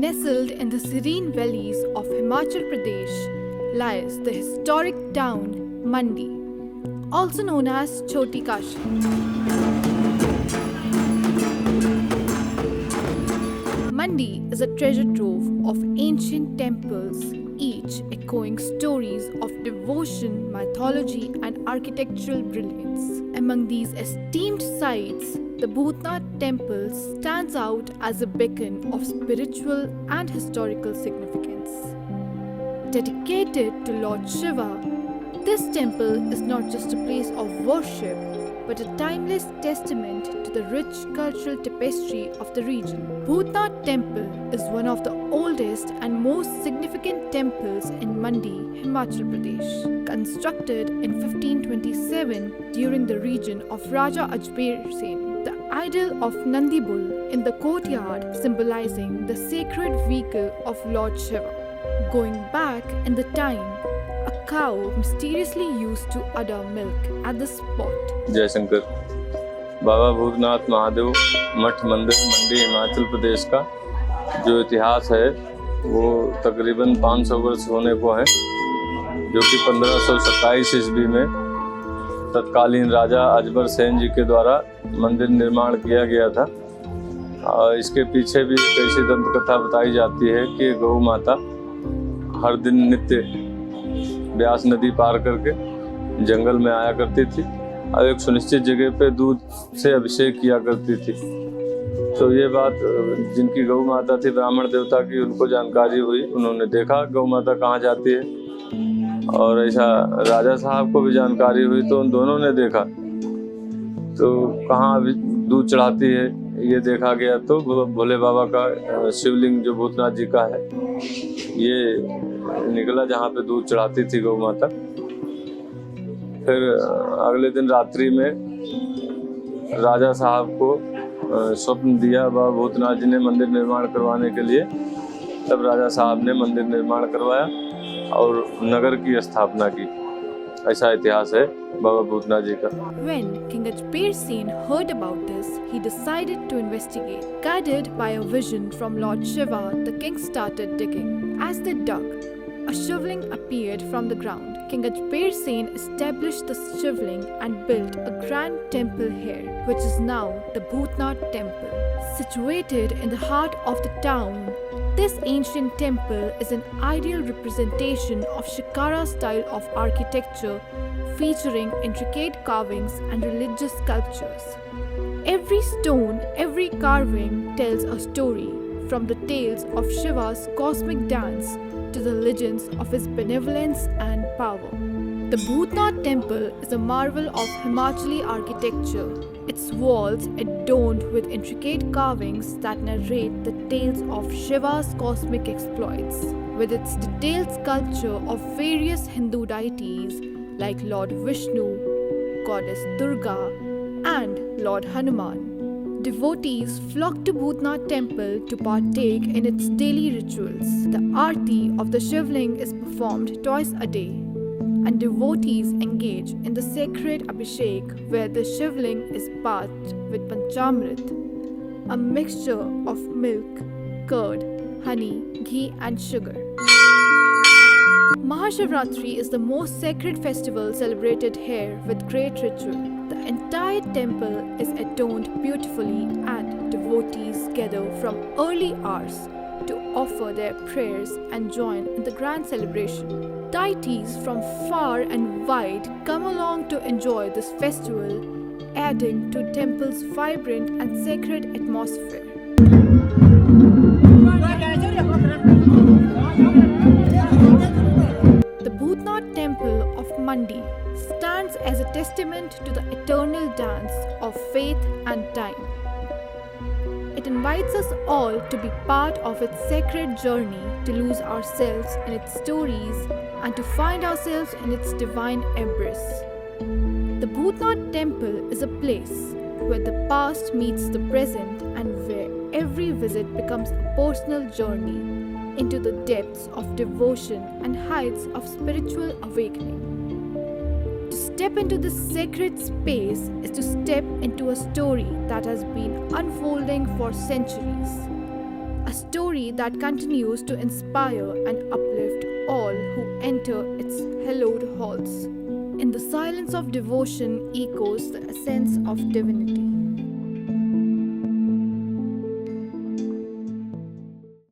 Nestled in the serene valleys of Himachal Pradesh lies the historic town Mandi, also known as Choti Kashi. Mandi is a treasure trove of ancient temples, each echoing stories of devotion, mythology, and architectural brilliance. Among these esteemed sites, the Bhutnath Temple stands out as a beacon of spiritual and historical significance. Dedicated to Lord Shiva, this temple is not just a place of worship, but a timeless testament to the rich cultural tapestry of the region. Bhutnath Temple is one of the oldest and most significant temples in Mandi, Himachal Pradesh. Constructed in 1527 during the reign of Raja Ajmer Sen, the idol of Nandi Bull in the courtyard symbolizing the sacred vehicle of Lord Shiva. Going back in the time, a cow mysteriously used to udder milk at the spot. जय शंकर। बाबा भूतनाथ महादेव मठ मंदिर मंडी हिमाचल प्रदेश का जो इतिहास है वो तकरीबन 500 वर्ष होने को है, जो कि 1527 ईस्वी में तत्कालीन राजा अजबर सेन जी के द्वारा मंदिर निर्माण किया गया था। और इसके पीछे भी एक ऐसी दंत कथा बताई जाती है कि गौ माता हर दिन नित्य ब्यास नदी पार करके जंगल में आया करती थी और एक सुनिश्चित जगह पे दूध से अभिषेक किया करती थी। तो ये बात जिनकी गौ माता थी ब्राह्मण देवता की, उनको जानकारी हुई, उन्होंने देखा गौ माता कहाँ जाती है, और ऐसा राजा साहब को भी जानकारी हुई, तो उन दोनों ने देखा तो कहाँ दूध चढ़ाती है ये देखा गया। तो भोले बाबा का शिवलिंग जो भूतनाथ जी का है ये निकला जहाँ पे दूध चढ़ाती थी गौ माता। फिर अगले दिन रात्रि में राजा साहब को स्वप्न दिया बाबा भूतनाथ जी ने मंदिर निर्माण करवाने के लिए। तब राजा साहब ने मंदिर निर्माण करवाया और नगर की स्थापना की। ऐसा इतिहास है बाबा भूतनाथ जी का। When King Ajmer Sen heard about this, he decided to investigate. Guided by a vision from Lord Shiva, the king started digging. As they dug, a shivling appeared from the ground. King Ajmer Sen established the shivling and built a grand temple here, which is now the Bhutnath Temple. Situated in the heart of the town, this ancient temple is an ideal representation of Shikara style of architecture, featuring intricate carvings and religious sculptures. Every stone, every carving tells a story, from the tales of Shiva's cosmic dance to the legends of his benevolence and power. The Bhutnath Temple is a marvel of Himachali architecture, its walls adorned with intricate carvings that narrate the tales of Shiva's cosmic exploits, with its detailed sculpture of various Hindu deities like Lord Vishnu, Goddess Durga, and Lord Hanuman. Devotees flock to Bhutnath Temple to partake in its daily rituals. The Aarti of the Shivling is performed twice a day, and devotees engage in the sacred Abhishek, where the Shivling is bathed with Panchamrit, a mixture of milk, curd, honey, ghee, and sugar. Mahashivratri is the most sacred festival celebrated here with great ritual. The entire temple is adorned beautifully, and devotees gather from early hours to offer their prayers and join in the grand celebration. Deities from far and wide come along to enjoy this festival, adding to temple's vibrant and sacred atmosphere. The Bhutnath Temple of Mandi stands as a testament to the eternal dance of faith and time. It invites us all to be part of its sacred journey, to lose ourselves in its stories and to find ourselves in its divine embrace. The Bhutnath Temple is a place where the past meets the present and where every visit becomes a personal journey into the depths of devotion and heights of spiritual awakening. To step into this sacred space is to step into a story that has been unfolding for centuries. a story that continues to inspire and uplift all who enter its hallowed halls. In the silence of devotion echoes the essence of divinity.